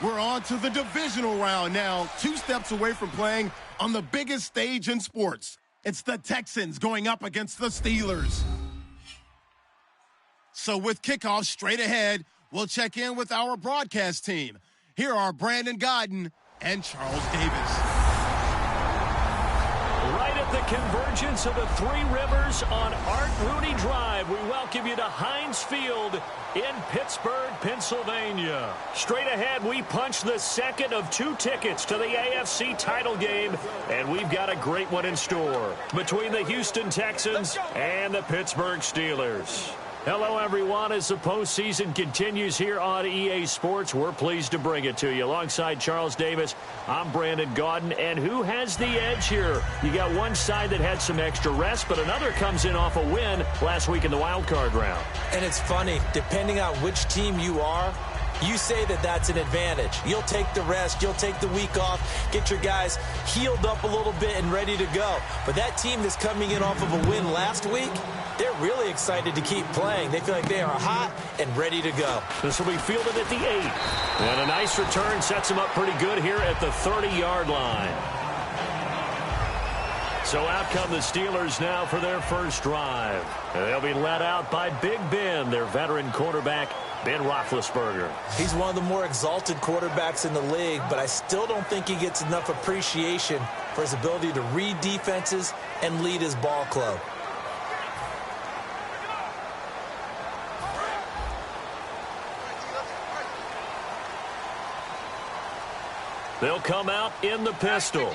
We're on to the divisional round now, 2 steps away from playing on the biggest stage in sports. It's the Texans going up against the Steelers. So with kickoff straight ahead, we'll check in with our broadcast team. Here are Brandon Godden and Charles Davis. Right at the convergence of the Three Rivers on Art Rooney Drive, we welcome you to Heinz Field in Pittsburgh, Pennsylvania. Straight ahead, we punch the second of 2 tickets to the AFC title game, and we've got a great one in store between the Houston Texans and the Pittsburgh Steelers. Hello, everyone. As the postseason continues here on EA Sports, we're pleased to bring it to you. Alongside Charles Davis, I'm Brandon Gaudin. And who has the edge here? You got one side that had some extra rest, but another comes in off a win last week in the wild card round. And it's funny, depending on which team you are, you say that that's an advantage. You'll take the rest. You'll take the week off. Get your guys healed up a little bit and ready to go. But that team that's coming in off of a win last week, they're really excited to keep playing. They feel like they are hot and ready to go. This will be fielded at the 8. And a nice return sets them up pretty good here at the 30-yard line. So out come the Steelers now for their first drive. And they'll be led out by Big Ben, their veteran quarterback, Ben Roethlisberger. He's one of the more exalted quarterbacks in the league, but I still don't think he gets enough appreciation for his ability to read defenses and lead his ball club. They'll come out in the pistol.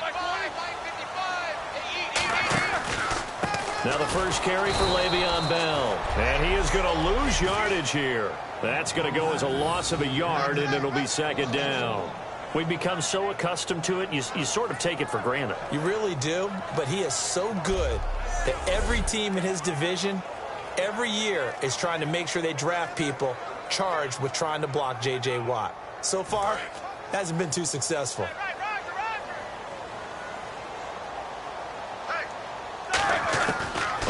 Now the first carry for Le'Veon Bell. And he is going to lose yardage here. That's going to go as a loss of a yard, and it'll be second down. We've become so accustomed to it, you sort of take it for granted. You really do, but he is so good that every team in his division, every year, is trying to make sure they draft people charged with trying to block J.J. Watt. So far, hasn't been too successful.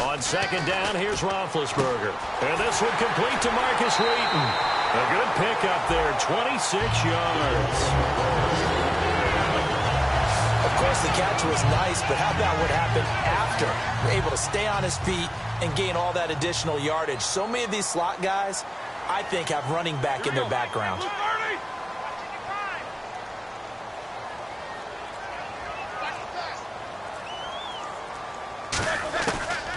On second down, here's Roethlisberger. And this one complete to Marcus Wheaton. A good pickup there, 26 yards. Of course, the catch was nice, but how about what happened after? We're able to stay on his feet and gain all that additional yardage. So many of these slot guys, I think, have running back in their background.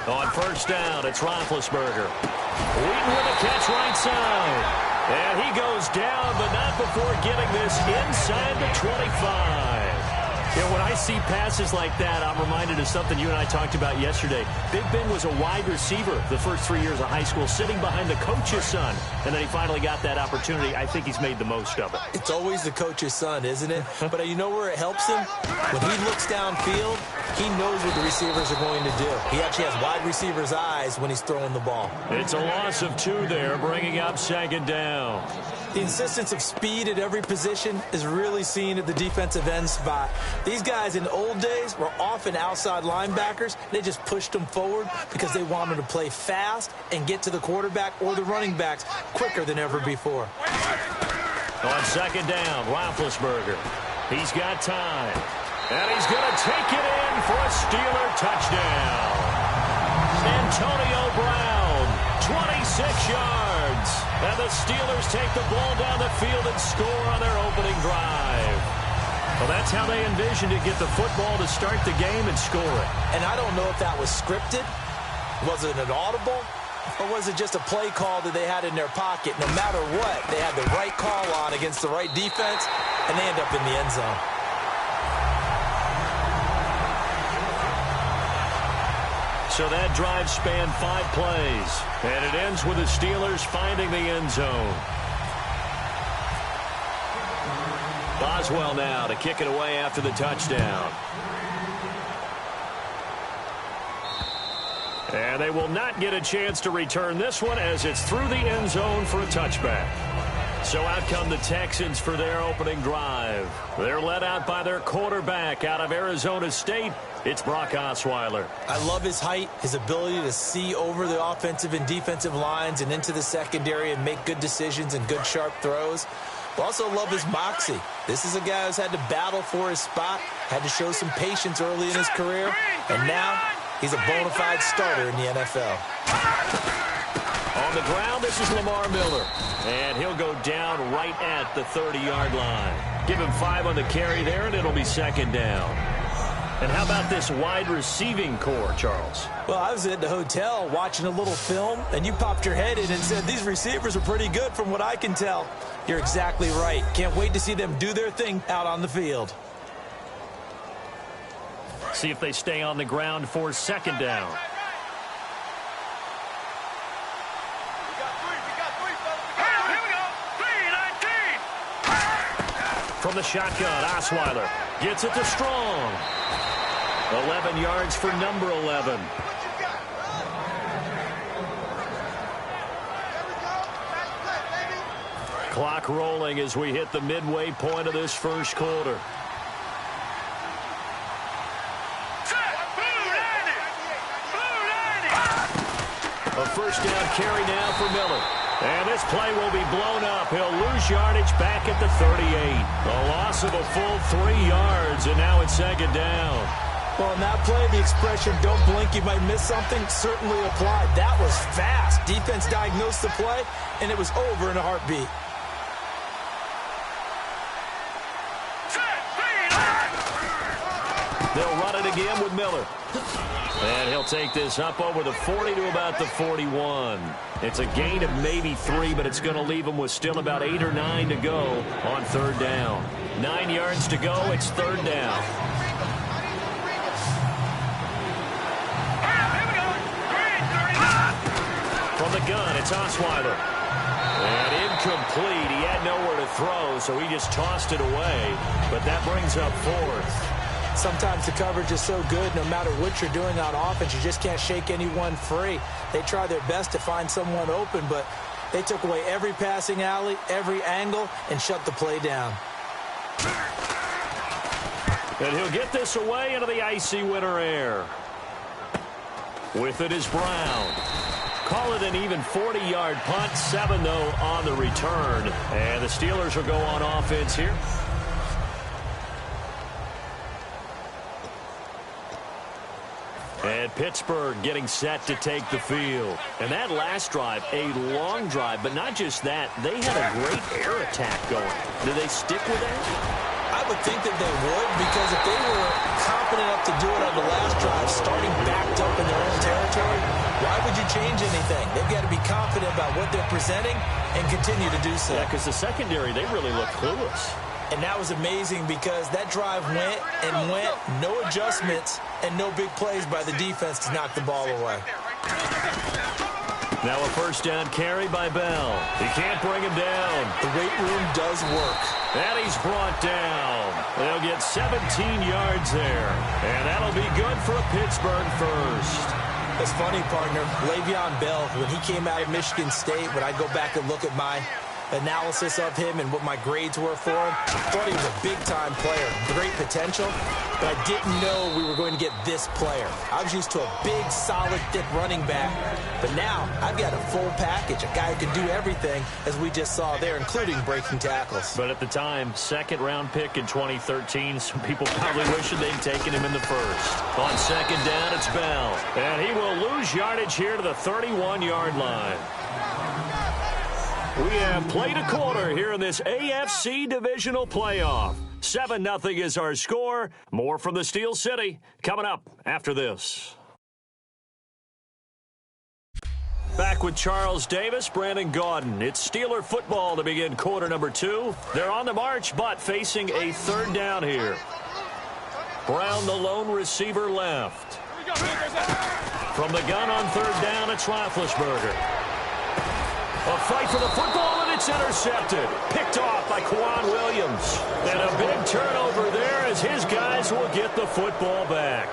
On first down, it's Roethlisberger. Wheaton with a catch right side. And he goes down, but not before getting this inside the 25. You know, when I see passes like that, I'm reminded of something you and I talked about yesterday. Big Ben was a wide receiver the first 3 years of high school, sitting behind the coach's son. And then he finally got that opportunity. I think he's made the most of it. It's always the coach's son, isn't it? But you know where it helps him? When he looks downfield, he knows what the receivers are going to do. He actually has wide receivers' eyes when he's throwing the ball. It's a loss of 2 there, bringing up second down. The insistence of speed at every position is really seen at the defensive end spot. These guys in the old days were often outside linebackers. They just pushed them forward because they wanted to play fast and get to the quarterback or the running backs quicker than ever before. On second down, Roethlisberger. He's got time. And he's going to take it in for a Steeler touchdown. Antonio Brown, 26 yards. And the Steelers take the ball down the field and score on their opening drive. Well, that's how they envisioned to get the football to start the game and score it. And I don't know if that was scripted. Was it an audible? Or was it just a play call that they had in their pocket? No matter what, they had the right call on against the right defense, and they end up in the end zone. So that drive spanned 5 plays, and it ends with the Steelers finding the end zone. Boswell now to kick it away after the touchdown. And they will not get a chance to return this one as it's through the end zone for a touchback. So out come the Texans for their opening drive. They're led out by their quarterback out of Arizona State. It's Brock Osweiler. I love his height, his ability to see over the offensive and defensive lines and into the secondary and make good decisions and good sharp throws. Also love his moxie. This is a guy who's had to battle for his spot, had to show some patience early in his career, and now he's a bona fide starter in the NFL. On the ground, this is Lamar Miller. And he'll go down right at the 30-yard line. Give him 5 on the carry there, and it'll be second down. And how about this wide receiving core, Charles? Well, I was at the hotel watching a little film, and you popped your head in and said, these receivers are pretty good from what I can tell. You're exactly right. Can't wait to see them do their thing out on the field. See if they stay on the ground for second down. From the shotgun, Osweiler gets it to Strong. 11 yards for number 11. Clock rolling as we hit the midway point of this first quarter. A first down carry now for Miller. And this play will be blown up. He'll lose yardage back at the 38. A loss of a full 3 yards, and now it's second down. Well, in that play, the expression, don't blink, you might miss something, certainly applied. That was fast. Defense diagnosed the play, and it was over in a heartbeat. They'll run it again with Miller. And he'll take this up over the 40 to about the 41. It's a gain of maybe 3, but it's going to leave him with still about 8 or 9 to go on third down. 9 yards to go. It's third down. From the gun, it's Osweiler. And incomplete. He had nowhere to throw, so he just tossed it away. But that brings up fourth. Sometimes the coverage is so good, no matter what you're doing on offense, you just can't shake anyone free. They try their best to find someone open, but they took away every passing alley, every angle, and shut the play down. And he'll get this away into the icy winter air. With it is Brown. Call it an even 40-yard punt, 7 though on the return. And the Steelers will go on offense here. And Pittsburgh getting set to take the field. And that last drive, a long drive, but not just that. They had a great air attack going. Do they stick with that? I would think that they would, because if they were confident enough to do it on the last drive, starting backed up in their own territory, why would you change anything? They've got to be confident about what they're presenting and continue to do so. Yeah, because the secondary, they really look clueless. And that was amazing because that drive went and went, no adjustments, and no big plays by the defense to knock the ball away. Now a first down carry by Bell. He can't bring him down. The weight room does work. And he's brought down. They'll get 17 yards there. And that'll be good for a Pittsburgh first. It's funny, partner. Le'Veon Bell, when he came out of Michigan State, when I go back and look at my analysis of him and what my grades were for him, I thought he was a big-time player, great potential, but I didn't know we were going to get this player. I was used to a big, solid, thick running back, but now I've got a full package, a guy who can do everything, as we just saw there, including breaking tackles. But at the time, second-round pick in 2013, some people probably wishing they'd taken him in the first. On second down, it's Bell, and he will lose yardage here to the 31-yard line. We have played a quarter here in this AFC divisional playoff. 7-0 is our score. More from the Steel City coming up after this. Back with Charles Davis, Brandon Gaudin. It's Steeler football to begin quarter number 2. They're on the march, but facing a third down here. Brown, the lone receiver, left. From the gun on third down, it's Roethlisberger. A fight for the football, and it's intercepted. Picked off by Quan Williams. And a big turnover there as his guys will get the football back.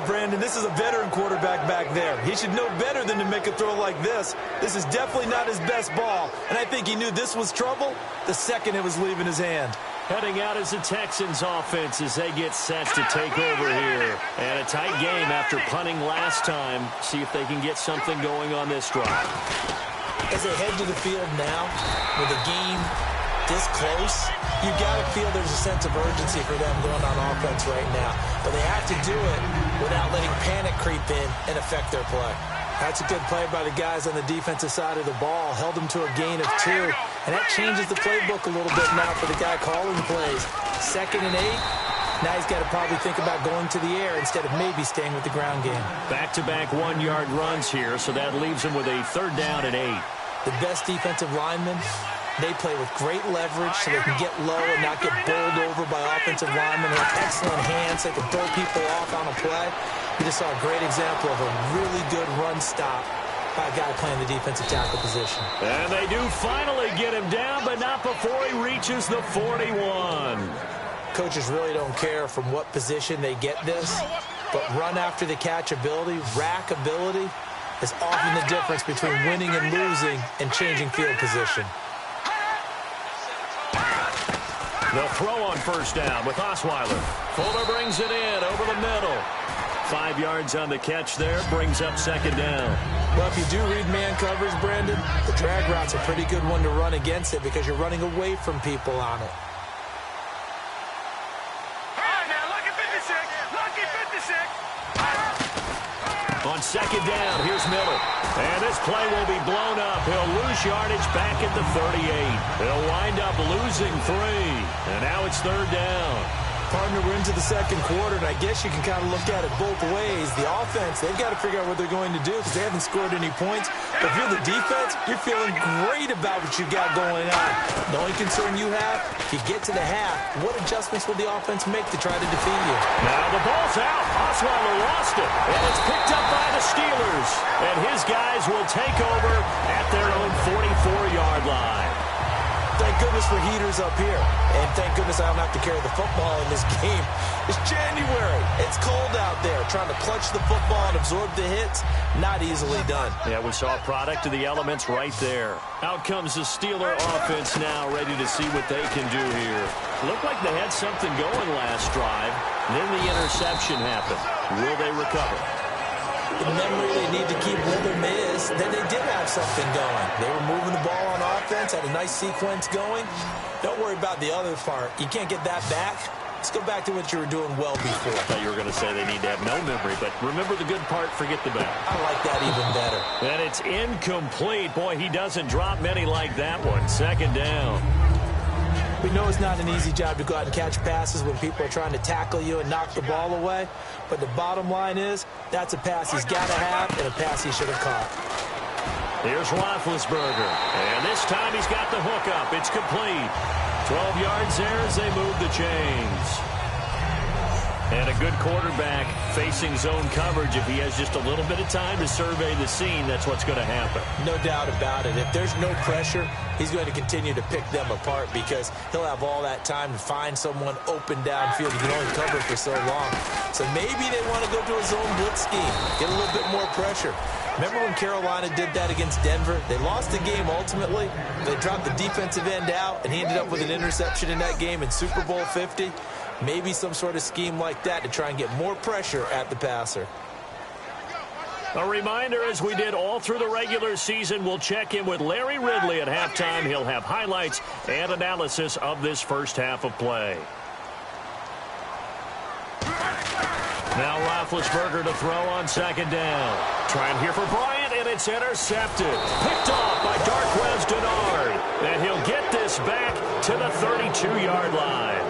Brandon, this is a veteran quarterback back there. He should know better than to make a throw like this. This is definitely not his best ball, and I think he knew this was trouble the second it was leaving his hand. Heading out as the Texans offense as they get set to take over here. And a tight game after punting last time. See if they can get something going on this drive. As they head to the field now with a game this close, you got to feel there's a sense of urgency for them going on offense right now. But they have to do it without letting panic creep in and affect their play. That's a good play by the guys on the defensive side of the ball. Held them to a gain of 2. And that changes the playbook a little bit now for the guy calling the plays. 2nd and 8. Now he's got to probably think about going to the air instead of maybe staying with the ground game. Back-to-back 1-yard runs here, so that leaves him with a 3rd down and 8. The best defensive linemen, they play with great leverage so they can get low and not get bowled over by offensive linemen who have excellent hands. They can throw people off on a play. We just saw a great example of a really good run stop by a guy playing the defensive tackle position. And they do finally get him down, but not before he reaches the 41. Coaches really don't care from what position they get this, but run after the catch ability, rack ability, is often the difference between winning and losing and changing field position. The throw on 1st down with Osweiler. Fuller brings it in over the middle. 5 yards on the catch there, brings up 2nd down. Well, if you do read man coverage, Brandon, the drag route's a pretty good one to run against it because you're running away from people on it. On 2nd down, here's Miller. And this play will be blown up. He'll lose yardage back at the 38. He'll wind up losing 3. And now it's 3rd down. Partner, we're into the 2nd quarter, and I guess you can kind of look at it both ways. The offense, they've got to figure out what they're going to do because they haven't scored any points. But if you're the defense, you're feeling great about what you got going on. The only concern you have, if you get to the half, what adjustments will the offense make to try to defeat you? Now the ball's out. Osweiler lost it, and it's picked up by the Steelers. And his guys will take over at their own 44-yard line. Thank goodness for heaters up here. And thank goodness I don't have to carry the football in this game. It's January. It's cold out there. Trying to clutch the football and absorb the hits, not easily done. Yeah, we saw a product of the elements right there. Out comes the Steeler offense now, ready to see what they can do here. Looked like they had something going last drive. Then the interception happened. Will they recover? The memory they need to keep with them is that they did have something going. They were moving the ball on offense, had a nice sequence going. Don't worry about the other part. You can't get that back. Let's go back to what you were doing well before. I thought you were going to say they need to have no memory, but remember the good part, forget the bad. I like that even better. And it's incomplete. Boy, he doesn't drop many like that one. 2nd down. We know it's not an easy job to go out and catch passes when people are trying to tackle you and knock the ball away. But the bottom line is, that's a pass he's got to have and a pass he should have caught. Here's Roethlisberger. And this time he's got the hook up. It's complete. 12 yards there as they move the chains. And a good quarterback facing zone coverage. If he has just a little bit of time to survey the scene, that's what's going to happen. No doubt about it. If there's no pressure, he's going to continue to pick them apart because he'll have all that time to find someone open downfield. He can only cover for so long. So maybe they want to go to a zone blitz scheme, get a little bit more pressure. Remember when Carolina did that against Denver? They lost the game ultimately. They dropped the defensive end out, and he ended up with an interception in that game in Super Bowl 50. Maybe some sort of scheme like that to try and get more pressure at the passer. A reminder, as we did all through the regular season, we'll check in with Larry Ridley at halftime. He'll have highlights and analysis of this first half of play. Now Roethlisberger to throw on 2nd down. Trying here for Bryant, and it's intercepted. Picked off by Darqueze Dennard. And he'll get this back to the 32-yard line.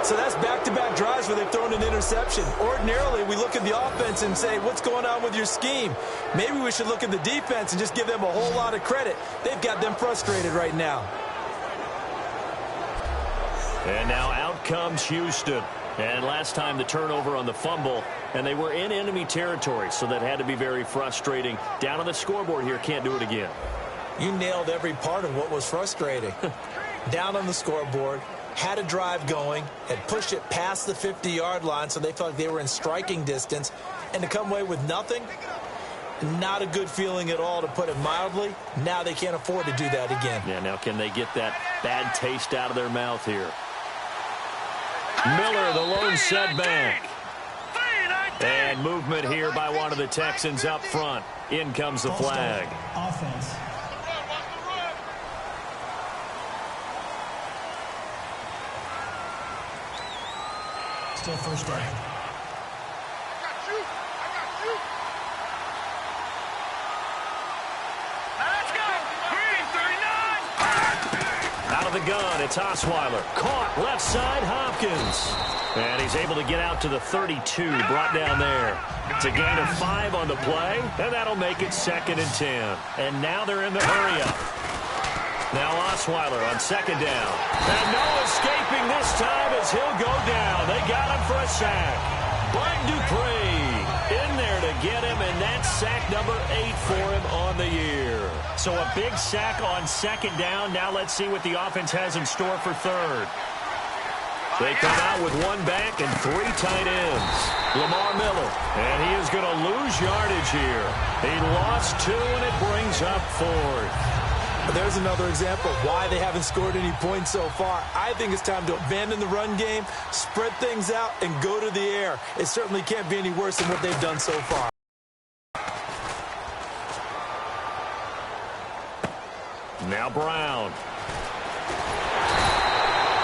So that's back-to-back drives where they've thrown an interception. Ordinarily, we look at the offense and say, what's going on with your scheme? Maybe we should look at the defense and just give them a whole lot of credit. They've got them frustrated right now. And now out comes Houston. And last time the turnover on the fumble, and they were in enemy territory, so that had to be very frustrating. Down on the scoreboard here, can't do it again. You nailed every part of what was frustrating. Down on the scoreboard, had a drive going, had pushed it past the 50-yard line, so they felt like they were in striking distance, and to come away with nothing, not a good feeling at all, to put it mildly. Now they can't afford to do that again. Yeah, now can they get that bad taste out of their mouth here? Miller, the lone setback. And movement here by one of the Texans up front. In comes the flag. Offense. Still first down. Out of the gun, it's Osweiler. Caught left side, Hopkins. And he's able to get out to the 32, brought down there. It's a gain of 5 on the play, and that'll make it 2nd and 10. And now they're in the hurry-up. Now Osweiler on 2nd down. And no escaping this time as he'll go down. They got him for a sack. Bud Dupree in there to get him, and that's sack number 8 for him on the year. So a big sack on 2nd down. Now let's see what the offense has in store for 3rd. They come out with 1 back and 3 tight ends. Lamar Miller, and he is going to lose yardage here. He lost 2, and it brings up 4th. There's another example of why they haven't scored any points so far. I think it's time to abandon the run game, spread things out, and go to the air. It certainly can't be any worse than what they've done so far. Now Brown.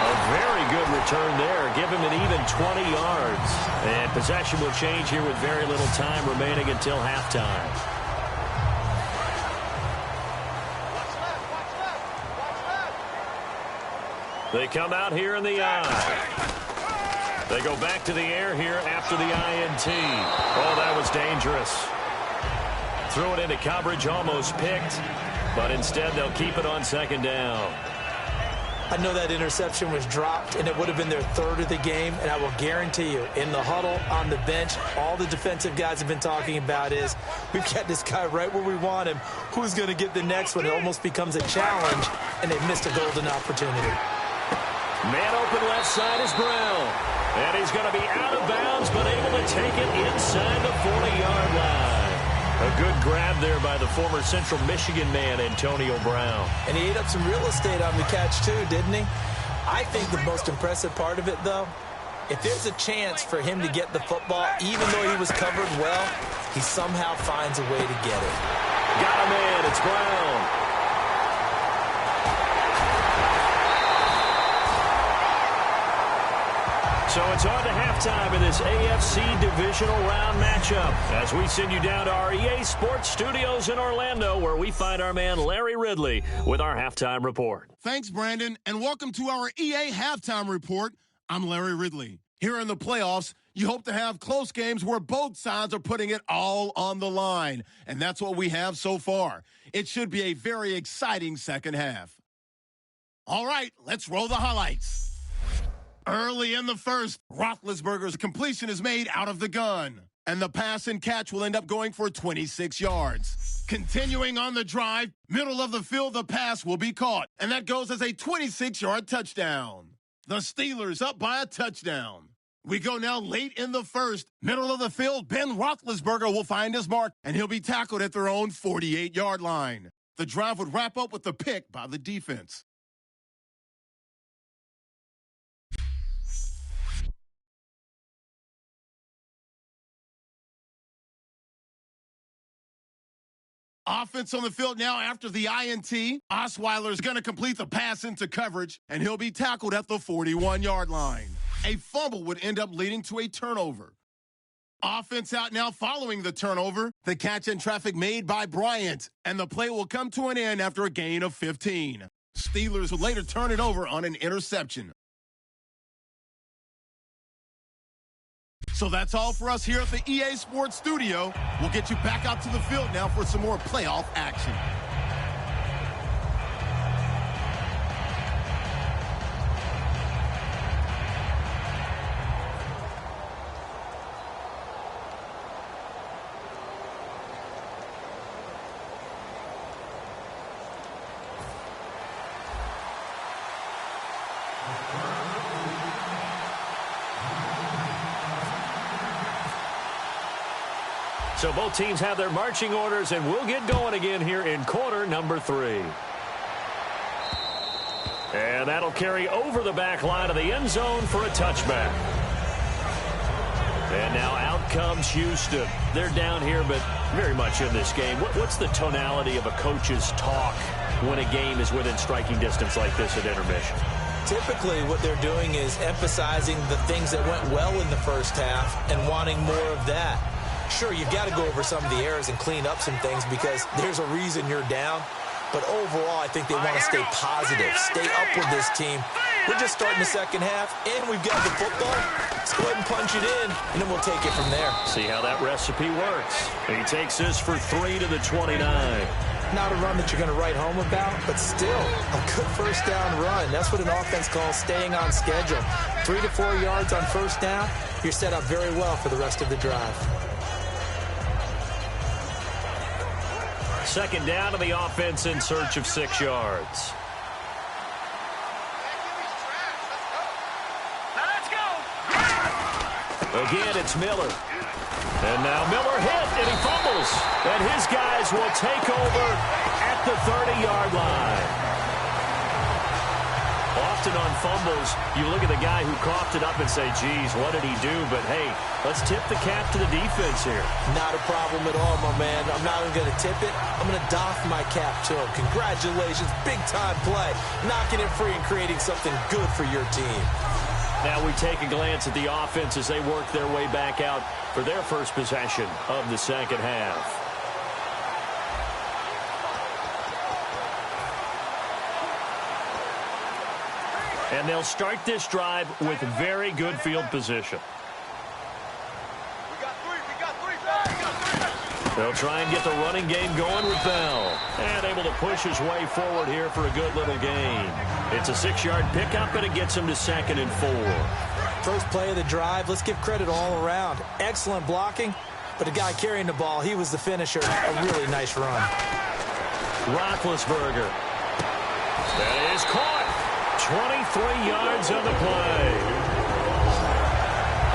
A very good return there. Give him an even 20 yards. And possession will change here with very little time remaining until halftime. They come out here in the I. They go back to the air here after the INT. Oh, that was dangerous. Threw it into coverage, almost picked. But instead, they'll keep it on 2nd down. I know that interception was dropped, and it would have been their 3rd of the game. And I will guarantee you, in the huddle, on the bench, all the defensive guys have been talking about is, we've got this guy right where we want him. Who's going to get the next one? It almost becomes a challenge, and they've missed a golden opportunity. Man open left side is Brown. And he's going to be out of bounds, but able to take it inside the 40-yard line. A good grab there by the former Central Michigan man, Antonio Brown. And he ate up some real estate on the catch, too, didn't he? I think the most impressive part of it, though, if there's a chance for him to get the football, even though he was covered well, he somehow finds a way to get it. Got him in. It's Brown. So it's on to halftime in this AFC divisional round matchup as we send you down to our EA Sports Studios in Orlando, where we find our man Larry Ridley with our halftime report. Thanks, Brandon, and welcome to our EA Halftime Report. I'm Larry Ridley. Here in the playoffs, you hope to have close games where both sides are putting it all on the line, and that's what we have so far. It should be a very exciting second half. All right, let's roll the highlights. Early in the first, Roethlisberger's completion is made out of the gun, and the pass and catch will end up going for 26 yards. Continuing on the drive, middle of the field, the pass will be caught, and that goes as a 26-yard touchdown. The Steelers up by a touchdown. We go now late in the first. Middle of the field, Ben Roethlisberger will find his mark, and he'll be tackled at their own 48-yard line. The drive would wrap up with the pick by the defense. Offense on the field now after the INT. Osweiler is going to complete the pass into coverage, and he'll be tackled at the 41-yard line. A fumble would end up leading to a turnover. Offense out now following the turnover. The catch in traffic made by Bryant, and the play will come to an end after a gain of 15. Steelers will later turn it over on an interception. So that's all for us here at the EA Sports Studio. We'll get you back out to the field now for some more playoff action. So both teams have their marching orders, and we'll get going again here in quarter number 3. And that'll carry over the back line of the end zone for a touchback. And now out comes Houston. They're down here, but very much in this game. What's the tonality of a coach's talk when a game is within striking distance like this at intermission? Typically, what they're doing is emphasizing the things that went well in the first half and wanting more of that. Sure, you've got to go over some of the errors and clean up some things because there's a reason you're down. But overall, I think they want to stay positive, stay up with this team. We're just starting the second half, and we've got the football. Let's go ahead and punch it in, and then we'll take it from there. See how that recipe works. He takes this for 3 to the 29. Not a run that you're going to write home about, but still a good first down run. That's what an offense calls staying on schedule. 3 to 4 yards on first down, you're set up very well for the rest of the drive. Second down to the offense in search of 6 yards. Again, it's Miller. And now Miller hit, and he fumbles. And his guys will take over at the 30-yard line. Often on fumbles, you look at the guy who coughed it up and say, geez, what did he do? But, hey, let's tip the cap to the defense here. Not a problem at all, my man. I'm not even going to tip it. I'm going to doff my cap to him. Congratulations, big-time play. Knocking it free and creating something good for your team. Now we take a glance at the offense as they work their way back out for their first possession of the second half. And they'll start this drive with very good field position. They'll try and get the running game going with Bell. And able to push his way forward here for a good little gain. It's a 6-yard pickup, and it gets him to 2nd and 4. First play of the drive, let's give credit all around. Excellent blocking, but the guy carrying the ball, he was the finisher. A really nice run. Roethlisberger. That is caught. 23 yards on the play.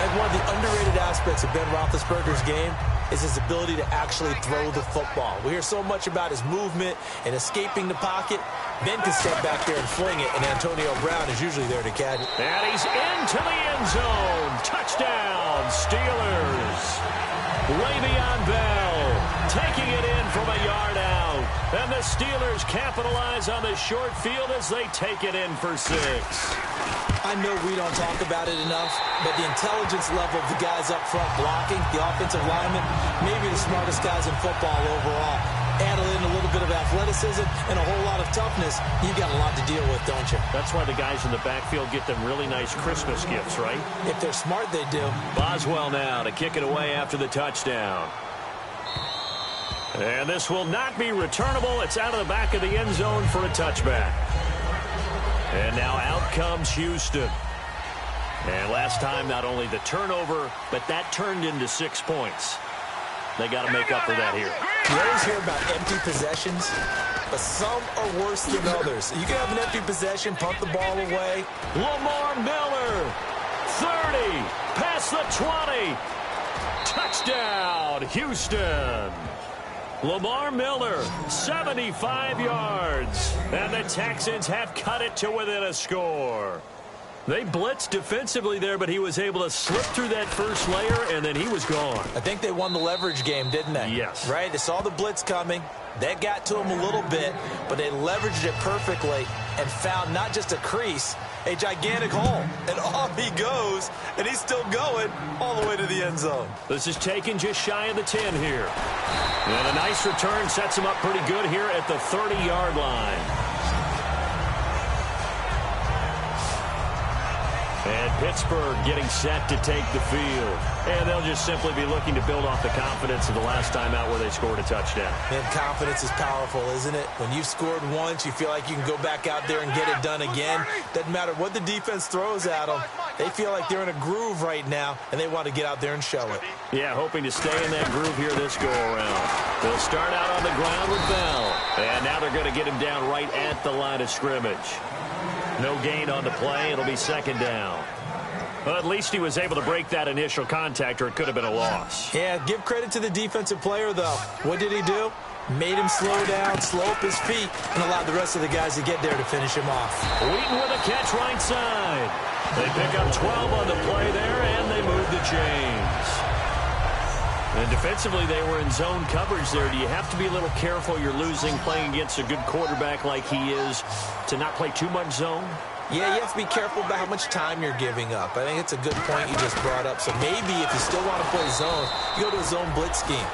And one of the underrated aspects of Ben Roethlisberger's game is his ability to actually throw the football. We hear so much about his movement and escaping the pocket. Ben can step back there and fling it, and Antonio Brown is usually there to catch it. And he's into the end zone. Touchdown, Steelers. Le'Veon Bell taking it in from a yard out. And the Steelers capitalize on the short field as they take it in for 6. I know we don't talk about it enough, but the intelligence level of the guys up front blocking, the offensive linemen, maybe the smartest guys in football overall. Add in a little bit of athleticism and a whole lot of toughness, you got a lot to deal with, don't you? That's why the guys in the backfield get them really nice Christmas gifts, right? If they're smart, they do. Boswell now to kick it away after the touchdown. And this will not be returnable. It's out of the back of the end zone for a touchback. And now out comes Houston. And last time, not only the turnover, but that turned into 6 points. They got to make up for that here. You always hear about empty possessions, but some are worse than others. You can have an empty possession, punt the ball away. Lamar Miller, 30, past the 20. Touchdown, Houston. Lamar Miller, 75 yards. And the Texans have cut it to within a score. They blitzed defensively there, but he was able to slip through that first layer, and then he was gone. I think they won the leverage game, didn't they? Yes. Right? They saw the blitz coming. That got to him a little bit, but they leveraged it perfectly and found not just a crease, a gigantic hole. And off he goes, and he's still going all the way to the end zone. This is taken just shy of the 10 here. And a nice return sets him up pretty good here at the 30-yard line. And Pittsburgh getting set to take the field. And they'll just simply be looking to build off the confidence of the last time out where they scored a touchdown. And confidence is powerful, isn't it? When you've scored once, you feel like you can go back out there and get it done again. Doesn't matter what the defense throws at them. They feel like they're in a groove right now, and they want to get out there and show it. Yeah, hoping to stay in that groove here this go-around. They'll start out on the ground with Bell. And now they're going to get him down right at the line of scrimmage. No gain on the play. It'll be second down. Well, at least he was able to break that initial contact, or it could have been a loss. Yeah, give credit to the defensive player, though. What did he do? Made him slow down, slow up his feet, and allowed the rest of the guys to get there to finish him off. Wheaton with a catch right side. They pick up 12 on the play there, and they move the chains. And defensively, they were in zone coverage there. Do you have to be a little careful? You're losing playing against a good quarterback like he is to not play too much zone? Yeah, you have to be careful about how much time you're giving up. I think it's a good point you just brought up. So maybe if you still want to play zone, you go to a zone blitz scheme.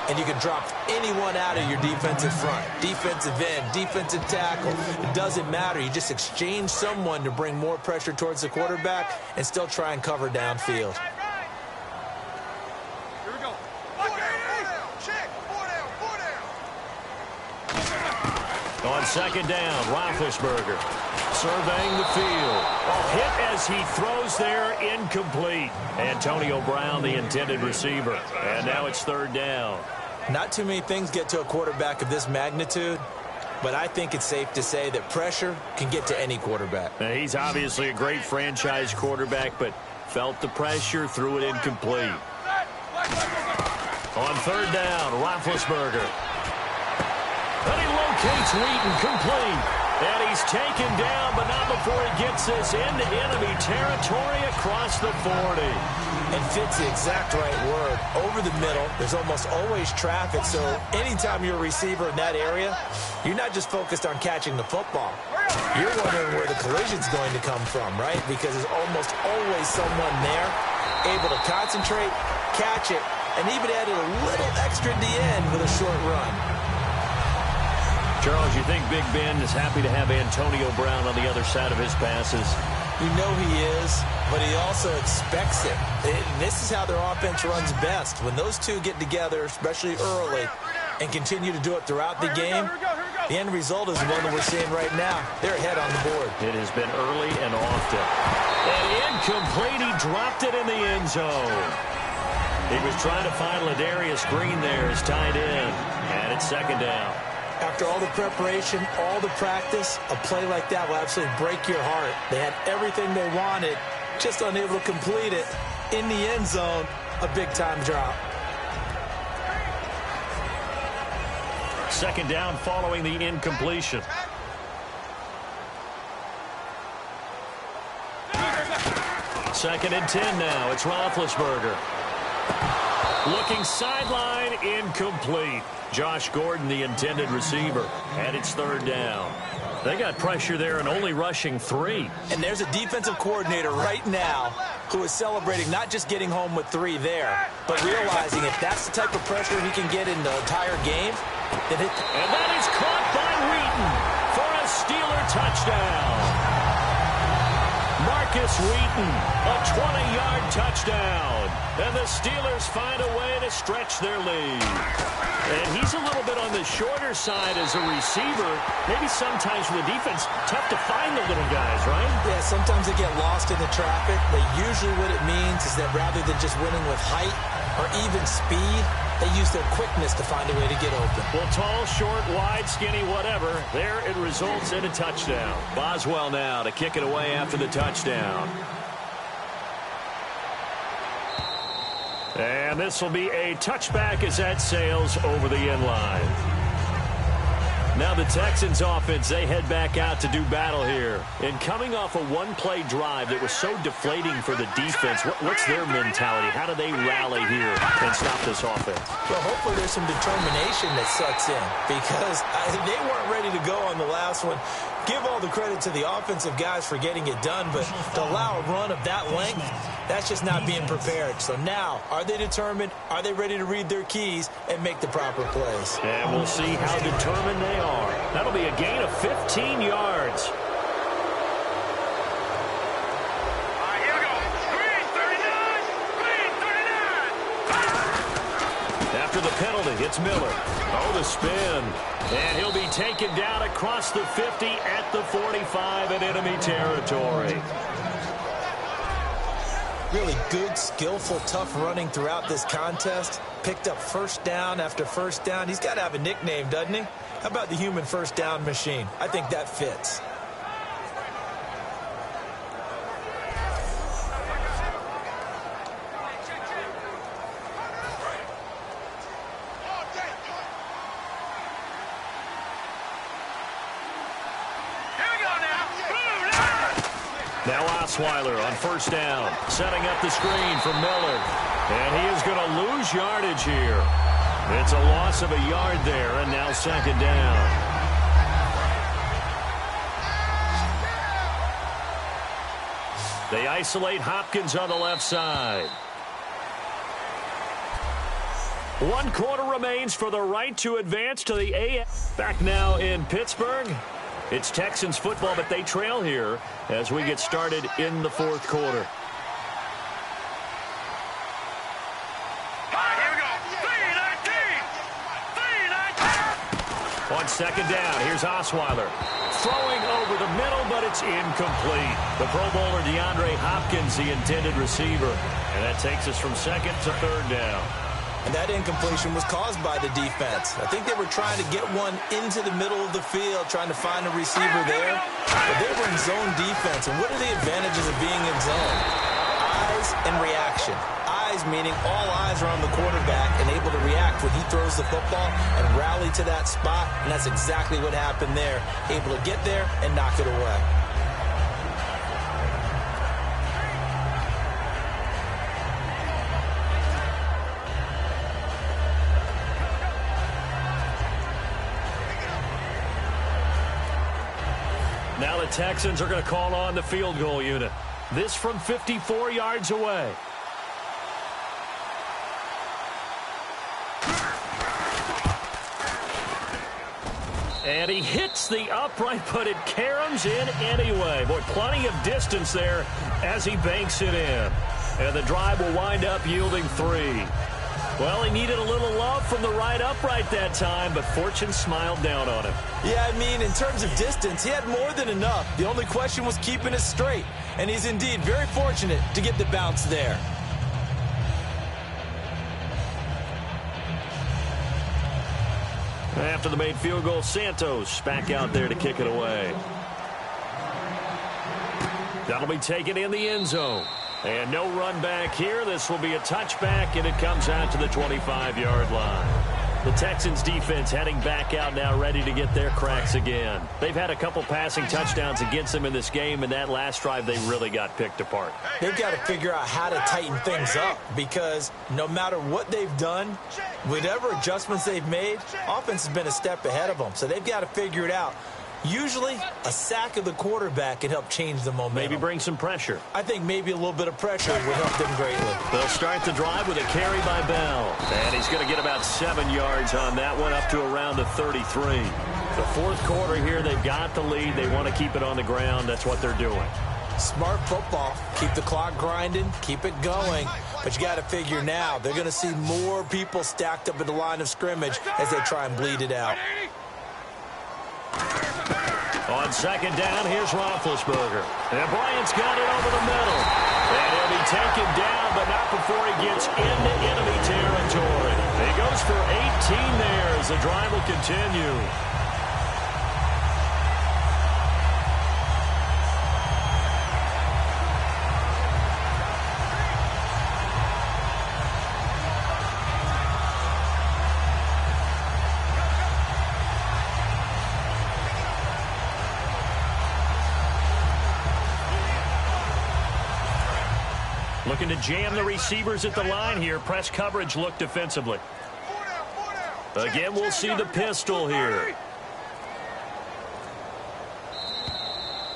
And you can drop anyone out of your defensive front. Defensive end, defensive tackle. It doesn't matter. You just exchange someone to bring more pressure towards the quarterback and still try and cover downfield. Here we go. Check. 4 down. On second down, Roethlisberger surveying the field. A hit as he throws there, incomplete. Antonio Brown, the intended receiver. And now it's third down. Not too many things get to a quarterback of this magnitude, but I think it's safe to say that pressure can get to any quarterback. Now, he's obviously a great franchise quarterback, but felt the pressure, threw it incomplete. On third down, Roethlisberger. And he locates Wheaton, complete. And he's taken down, but not before he gets this into enemy territory across the 40. And fits the exact right word. Over the middle, there's almost always traffic, so anytime you're a receiver in that area, you're not just focused on catching the football. You're wondering where the collision's going to come from, right? Because there's almost always someone there able to concentrate, catch it, and even added a little extra at the end with a short run. Charles, you think Big Ben is happy to have Antonio Brown on the other side of his passes? You know he is, but he also expects it. This is how their offense runs best. When those two get together, especially early, and continue to do it throughout the game, the end result is the one that we're seeing right now. They're ahead on the board. It has been early and often. And incomplete, he dropped it in the end zone. He was trying to find Ladarius Green there as tight end, and it's second down. After all the preparation, all the practice, a play like that will absolutely break your heart. They had everything they wanted, just unable to complete it. In the end zone, a big-time drop. Second down following the incompletion. Second and 10 now. It's Roethlisberger. Looking sideline, incomplete. Josh Gordon, the intended receiver. And it's third down. They got pressure there and only rushing 3. And there's a defensive coordinator right now who is celebrating not just getting home with 3 there, but realizing if that's the type of pressure he can get in the entire game, then and that is caught by Wheaton for a Steeler touchdown. Marcus Wheaton, a 20-yard touchdown. And the Steelers find a way to stretch their lead. And he's a little bit on the shorter side as a receiver. Maybe sometimes for the defense, tough to find the little guys, right? Yeah, sometimes they get lost in the traffic, but usually what it means is that rather than just winning with height or even speed, they use their quickness to find a way to get open. Well, tall, short, wide, skinny, whatever, there it results in a touchdown. Boswell now to kick it away after the touchdown. And this will be a touchback as that sails over the end line. Now the Texans offense, they head back out to do battle here. And coming off a one-play drive that was so deflating for the defense, what's their mentality? How do they rally here and stop this offense? Well, hopefully there's some determination that sets in because they weren't ready to go on the last one. Give all the credit to the offensive guys for getting it done, but to allow a run of that length, that's just not being prepared. So now, are they determined? Are they ready to read their keys and make the proper plays? And we'll see how determined they are. That'll be a gain of 15 yards. After the penalty, it's Miller. Oh, the spin. And he'll be taken down across the 50 at the 45 in enemy territory. Really good, skillful, tough running throughout this contest. Picked up first down after first down. He's got to have a nickname, doesn't he? How about the human first down machine? I think that fits. Now Osweiler on first down, setting up the screen for Miller. And he is going to lose yardage here. It's a loss of a yard there, and now second down. They isolate Hopkins on the left side. 1 quarter remains for the right to advance to the AF. Back now in Pittsburgh. It's Texans football, but they trail here as we get started in the 4th quarter. On 2nd down, here's Osweiler. Throwing over the middle, but it's incomplete. The Pro Bowler DeAndre Hopkins, the intended receiver. And that takes us from 2nd to 3rd down. And that incompletion was caused by the defense. I think they were trying to get one into the middle of the field, trying to find a receiver there. But they were in zone defense. And what are the advantages of being in zone? Eyes and reaction. Eyes meaning all eyes are on the quarterback and able to react when he throws the football and rally to that spot. And that's exactly what happened there. Able to get there and knock it away. Now the Texans are going to call on the field goal unit. This from 54 yards away. And he hits the upright, but it caroms in anyway. Boy, plenty of distance there as he banks it in. And the drive will wind up yielding 3. Well, he needed a little love from the right upright that time, but fortune smiled down on him. Yeah, I mean, in terms of distance, he had more than enough. The only question was keeping it straight. And he's indeed very fortunate to get the bounce there. After the made field goal, Santos back out there to kick it away. That'll be taken in the end zone. And no run back here. This will be a touchback, and it comes out to the 25-yard line. The Texans defense heading back out now, ready to get their cracks again. They've had a couple passing touchdowns against them in this game, and that last drive they really got picked apart. They've got to figure out how to tighten things up because no matter what they've done, whatever adjustments they've made, offense has been a step ahead of them. So they've got to figure it out. Usually, a sack of the quarterback can help change the momentum. Maybe bring some pressure. I think maybe a little bit of pressure would help them greatly. They'll start the drive with a carry by Bell. And he's going to get about 7 yards on that one, up to around the 33. The 4th quarter here, they've got the lead. They want to keep it on the ground. That's what they're doing. Smart football. Keep the clock grinding. Keep it going. But you got to figure now, they're going to see more people stacked up at the line of scrimmage as they try and bleed it out. On 2nd down, here's Roethlisberger. And Bryant's got it over the middle. And he'll be taken down, but not before he gets into enemy territory. He goes for 18 there as the drive will continue. Looking to jam the receivers at the line here. Press coverage look defensively. Again, we'll see the pistol here.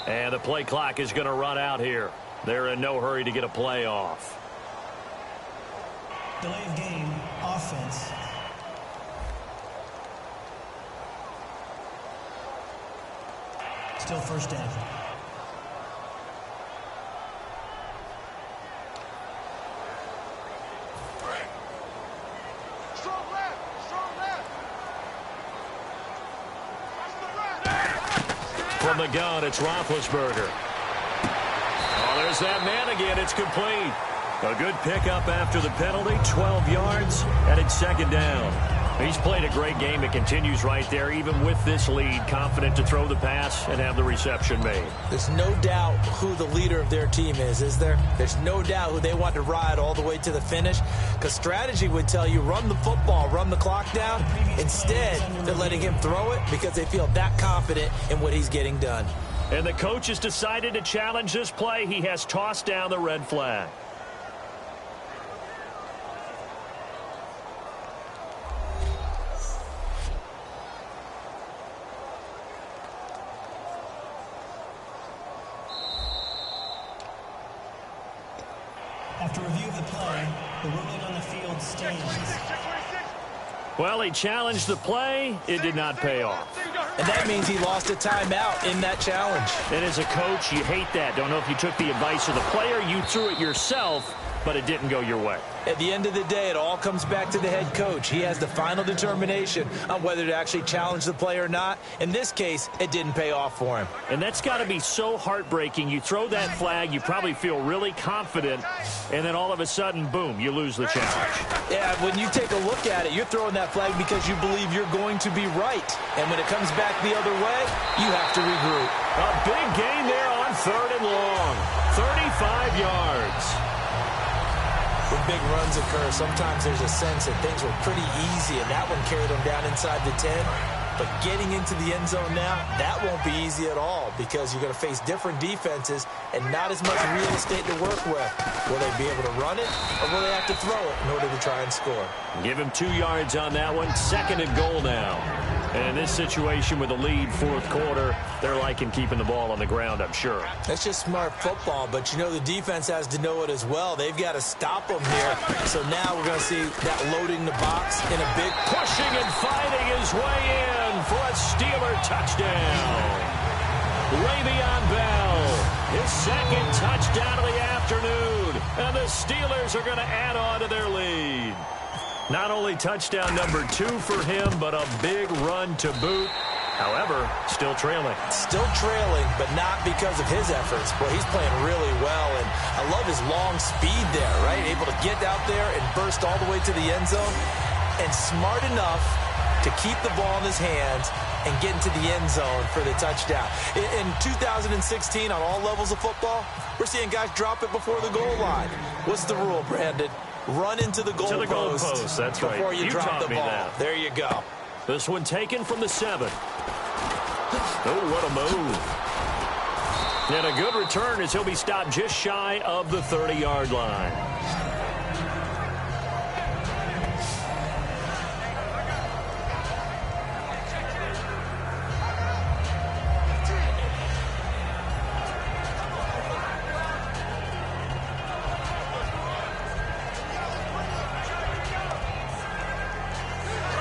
And the play clock is going to run out here. They're in no hurry to get a play off. Delay of game, offense. Still 1st down. From the gun, it's Roethlisberger. Oh, there's that man again. It's complete. A good pickup after the penalty, 12 yards, and it's 2nd down. He's played a great game. It continues right there, even with this lead, confident to throw the pass and have the reception made. There's no doubt who the leader of their team is there? There's no doubt who they want to ride all the way to the finish, because strategy would tell you run the football, run the clock down. Instead, they're letting him throw it because they feel that confident in what he's getting done. And the coach has decided to challenge this play. He has tossed down the red flag. After review of the play, the ruling on the field stands. Well, he challenged the play. It did not pay off. And that means he lost a timeout in that challenge. And as a coach, you hate that. Don't know if you took the advice of the player, you threw it yourself, but it didn't go your way. At the end of the day, it all comes back to the head coach. He has the final determination on whether to actually challenge the play or not. In this case, it didn't pay off for him. And that's got to be so heartbreaking. You throw that flag, you probably feel really confident, and then all of a sudden, boom, you lose the challenge. Yeah, when you take a look at it, you're throwing that flag because you believe you're going to be right. And when it comes back the other way, you have to regroup. A big gain there on 3rd and long. 35 yards. When big runs occur, sometimes there's a sense that things were pretty easy, and that one carried them down inside the 10. But getting into the end zone now, that won't be easy at all because you're going to face different defenses and not as much real estate to work with. Will they be able to run it, or will they have to throw it in order to try and score? Give him 2 yards on that one. 2nd and goal now. And in this situation with a lead 4th quarter, they're liking keeping the ball on the ground, I'm sure. That's just smart football, but you know the defense has to know it as well. They've got to stop them here. So now we're going to see that loading the box in a big pushing and fighting his way in for a Steeler touchdown. Le'Veon Bell, his 2nd touchdown of the afternoon. And the Steelers are going to add on to their lead. Not only touchdown number 2 for him, but a big run to boot. However, still trailing. Still trailing, but not because of his efforts. Boy, he's playing really well, and I love his long speed there, right? Able to get out there and burst all the way to the end zone, and smart enough to keep the ball in his hands and get into the end zone for the touchdown. In 2016, on all levels of football, we're seeing guys drop it before the goal line. What's the rule, Brandon? Run into the goal post. That's right. Before you drop the ball. That. There you go. This one taken from the 7. Oh, what a move. And a good return as he'll be stopped just shy of the 30-yard line.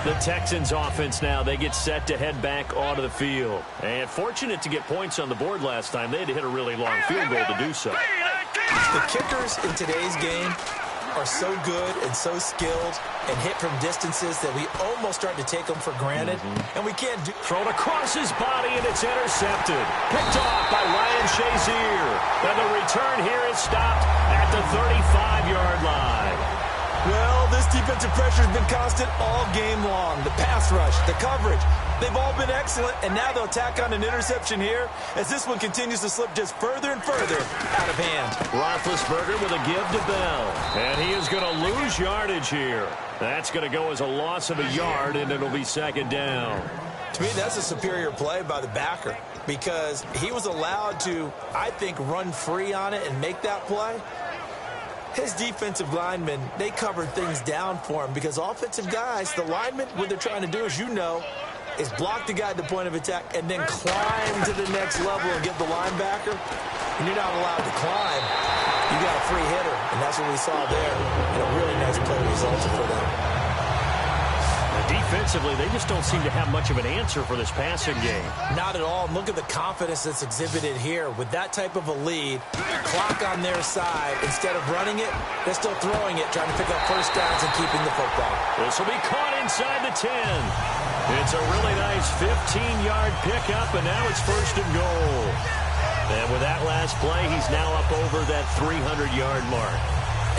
The Texans offense now, they get set to head back onto the field. And fortunate to get points on the board last time. They had to hit a really long field goal to do so. The kickers in today's game are so good and so skilled and hit from distances that we almost start to take them for granted. And we can't do... Thrown across his body, and it's intercepted. Picked off by Ryan Shazier. And the return here is stopped at the 35-yard line. Well, this defensive pressure has been constant all game long. The pass rush, the coverage, they've all been excellent, and now they'll tack on an interception here as this one continues to slip just further and further out of hand. Roethlisberger with a give to Bell, and he is going to lose yardage here. That's going to go as a loss of a yard, and it'll be 2nd down. To me, that's a superior play by the backer because he was allowed to, I think, run free on it and make that play. His defensive linemen, they covered things down for him because offensive guys, the linemen, what they're trying to do, as you know, is block the guy at the point of attack and then climb to the next level and get the linebacker. And you're not allowed to climb. You got a free hitter, and that's what we saw there. And a really nice play resulted for them. Defensively, they just don't seem to have much of an answer for this passing game. Not at all. Look at the confidence that's exhibited here. With that type of a lead, clock on their side, instead of running it, they're still throwing it, trying to pick up first downs and keeping the football. This will be caught inside the 10. It's a really nice 15-yard pickup, and now it's 1st and goal. And with that last play, he's now up over that 300-yard mark.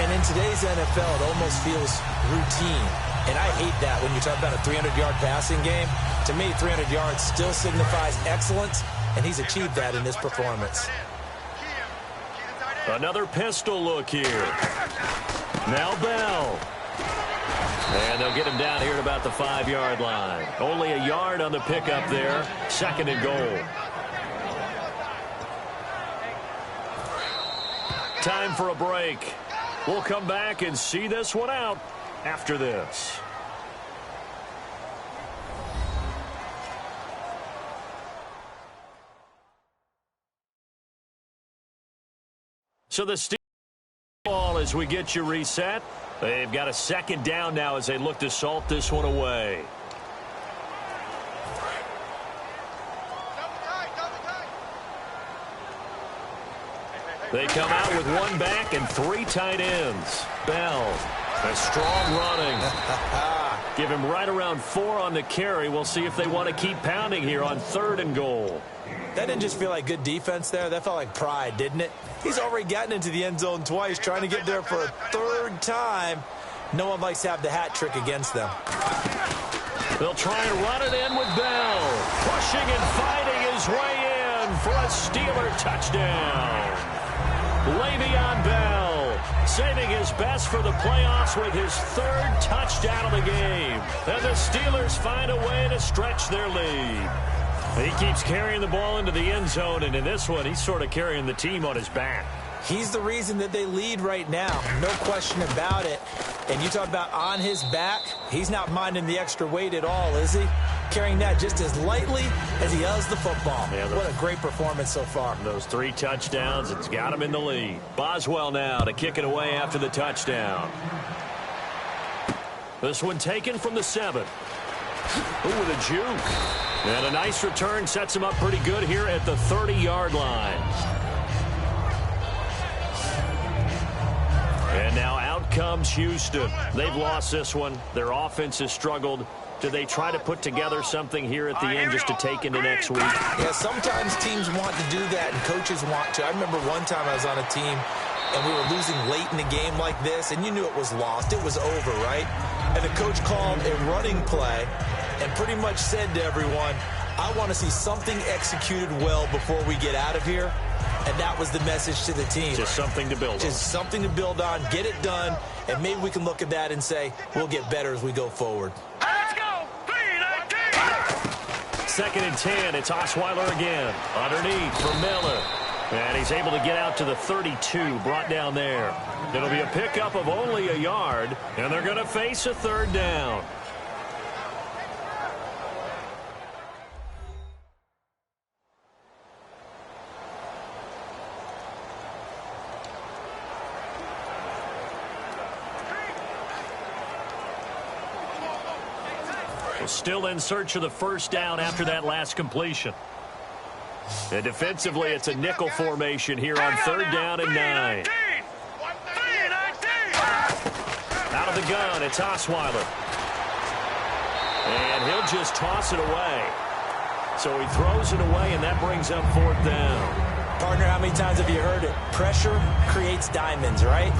And in today's NFL, it almost feels routine. And I hate that when you talk about a 300-yard passing game. To me, 300 yards still signifies excellence, and he's achieved that in this performance. Another pistol look here. Now Bell. And they'll get him down here at about the 5-yard line. Only a yard on the pickup there. 2nd and goal. Time for a break. We'll come back and see this one out after this. So the Ball as we get you reset. They've got a second down now as they look to salt this one away. They come out with one back and three tight ends. Bell, a strong running. Give him right around 4 on the carry. We'll see if they want to keep pounding here on 3rd and goal. That didn't just feel like good defense there. That felt like pride, didn't it? He's already gotten into the end zone twice, trying to get there for a 3rd time. No one likes to have the hat trick against them. They'll try and run it in with Bell. Pushing and fighting his way in for a Steeler touchdown. Le'Veon Bell saving his best for the playoffs with his 3rd touchdown of the game. And the Steelers find a way to stretch their lead. He keeps carrying the ball into the end zone, and in this one, he's sort of carrying the team on his back. He's the reason that they lead right now. No question about it. And you talk about on his back, he's not minding the extra weight at all, is he? Carrying that just as lightly as he does the football. Yeah, what a great performance so far. Those 3 touchdowns, it's got him in the lead. Boswell now to kick it away after the touchdown. This one taken from the 7. Ooh, with a juke. And a nice return sets him up pretty good here at the 30-yard line. And now out comes Houston. They've lost this one. Their offense has struggled. Do they try to put together something here at the end just to take into next week? Yeah, sometimes teams want to do that and coaches want to. I remember one time I was on a team and we were losing late in the game like this, and you knew it was lost. It was over, right? And the coach called a running play and pretty much said to everyone, I want to see something executed well before we get out of here. And that was the message to the team. Just something to build on. Just something to build on, get it done, and maybe we can look at that and say, we'll get better as we go forward. Let's go! 2nd and 10, it's Osweiler again. Underneath for Miller. And he's able to get out to the 32, brought down there. It'll be a pickup of only a yard, and they're going to face a 3rd down. Still in search of the 1st down after that last completion. And defensively, it's a nickel formation here on 3rd down and 9. Out of the gun, it's Osweiler. And he'll just toss it away. So he throws it away, and that brings up 4th down. Partner, how many times have you heard it? Pressure creates diamonds, right?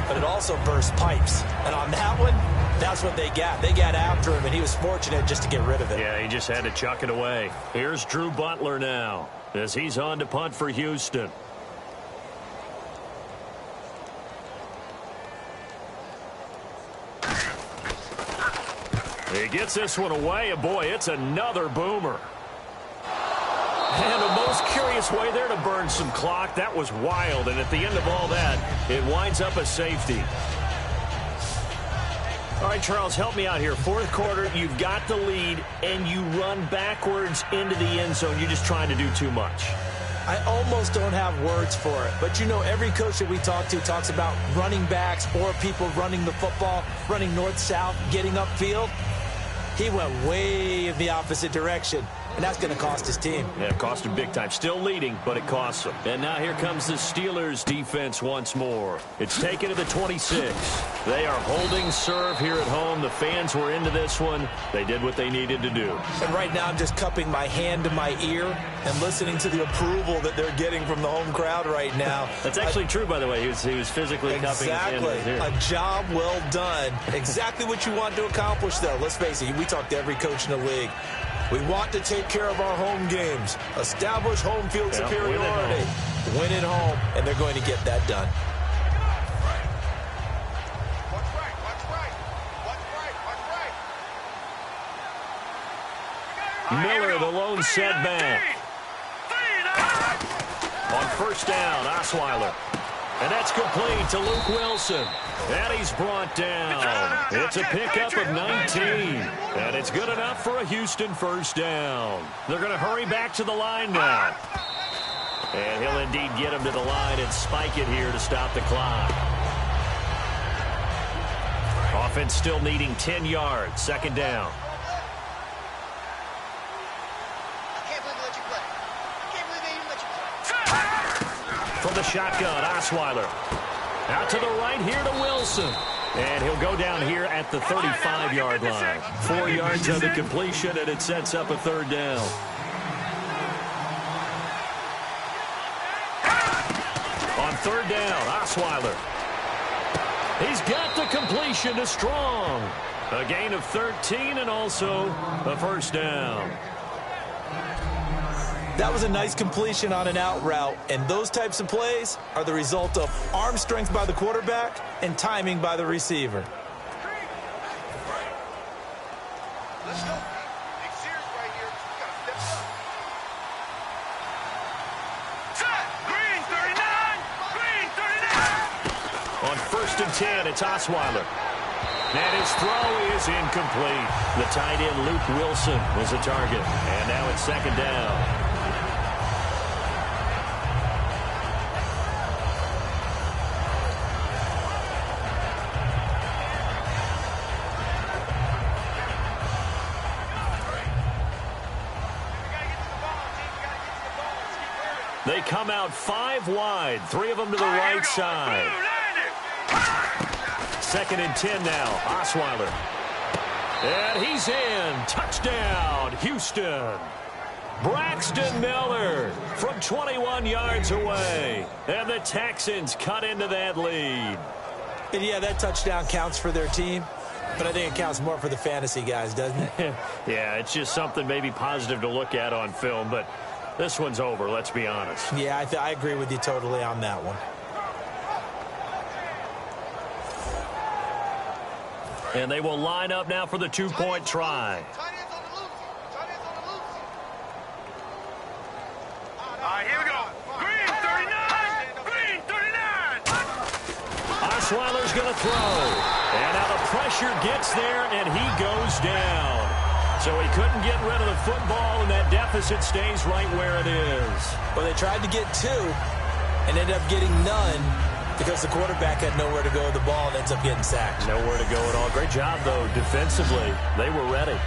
But it also bursts pipes. And on that one, that's what they got. They got after him, and he was fortunate just to get rid of it. Yeah, he just had to chuck it away. Here's Drew Butler now as he's on to punt for Houston. He gets this one away, and boy, it's another boomer. And the most curious way there to burn some clock. That was wild, and at the end of all that, it winds up a safety. All right, Charles, help me out here. 4th quarter, you've got the lead, and you run backwards into the end zone. You're just trying to do too much. I almost don't have words for it. But, you know, every coach that we talk to talks about running backs or people running the football, running north-south, getting upfield. He went way in the opposite direction. And that's going to cost his team. Yeah, it cost him big time. Still leading, but it costs him. And now here comes the Steelers defense once more. It's taken to the 26. They are holding serve here at home. The fans were into this one. They did what they needed to do. And right now I'm just cupping my hand to my ear and listening to the approval that they're getting from the home crowd right now. That's actually true, by the way. He was physically cupping his hand right here. A job well done. Exactly what you want to accomplish, though. Let's face it, we talk to every coach in the league. We want to take care of our home games, establish home field superiority, win at home, and they're going to get that done. Miller, the lone setback. On 1st down, Osweiler. And that's complete to Luke Wilson. And he's brought down. It's a pickup of 19. And it's good enough for a Houston 1st down. They're going to hurry back to the line now. And he'll indeed get him to the line and spike it here to stop the clock. Offense still needing 10 yards. Second down. From the shotgun, Osweiler. Out to the right here to Wilson. And he'll go down here at the 35-yard line. 4 yards on the completion, and it sets up a third down. On third down, Osweiler. He's got the completion to Strong. A gain of 13 and also a first down. That was a nice completion on an out route, and those types of plays are the result of arm strength by the quarterback and timing by the receiver. Let's go. Big series right here. We got to step up. Set. Green 39. Green 39. On first and 10, it's Osweiler. And his throw is incomplete. The tight end, Luke Wilson, was a target. And now it's second down. They come out 5 wide, 3 of them to the right side. Second and 10 now, Osweiler. And he's in. Touchdown, Houston. Braxton Miller from 21 yards away. And the Texans cut into that lead. And yeah, that touchdown counts for their team, but I think it counts more for the fantasy guys, doesn't it? Yeah, it's just something maybe positive to look at on film, but this one's over, let's be honest. Yeah, I agree with you totally on that one. And they will line up now for the 2-point try. All right, here we go. Green 39. Green 39. Osweiler's going to throw. And now the pressure gets there, and he goes down. So he couldn't get rid of the football, and that deficit stays right where it is. Well, they tried to get 2 and ended up getting none because the quarterback had nowhere to go with the ball and ends up getting sacked. Nowhere to go at all. Great job, though, defensively. They were ready.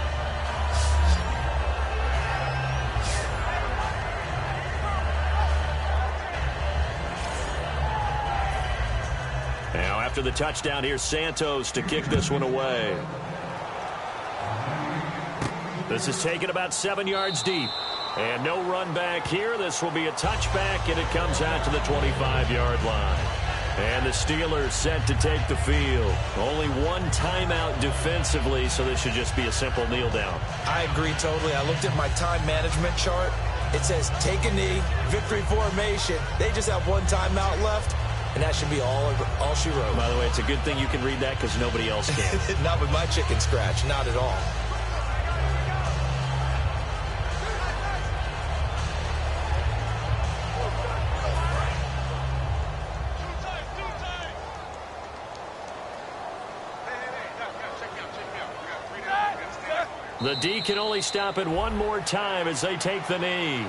Now, after the touchdown, here's Santos to kick this one away. This is taken about 7 yards deep. And no run back here. This will be a touchback, and it comes out to the 25-yard line. And the Steelers set to take the field. Only one timeout defensively, so this should just be a simple kneel down. I agree totally. I looked at my time management chart. It says take a knee, victory formation. They just have one timeout left, and that should be all she wrote. By the way, it's a good thing you can read that because nobody else can. Not with my chicken scratch, not at all. The D can only stop it one more time as they take the knee.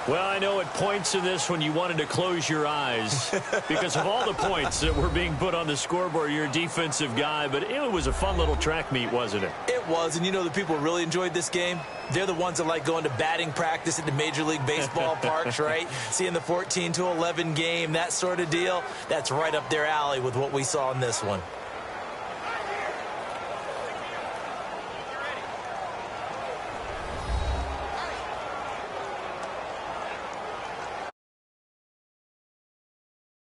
Well, I know at points in this when you wanted to close your eyes because of all the points that were being put on the scoreboard. You're a defensive guy, but it was a fun little track meet, wasn't it? It was, and you know the people who really enjoyed this game? They're the ones that like going to batting practice at the Major League Baseball parks, right? Seeing the 14-11 game, that sort of deal. That's right up their alley with what we saw in this one.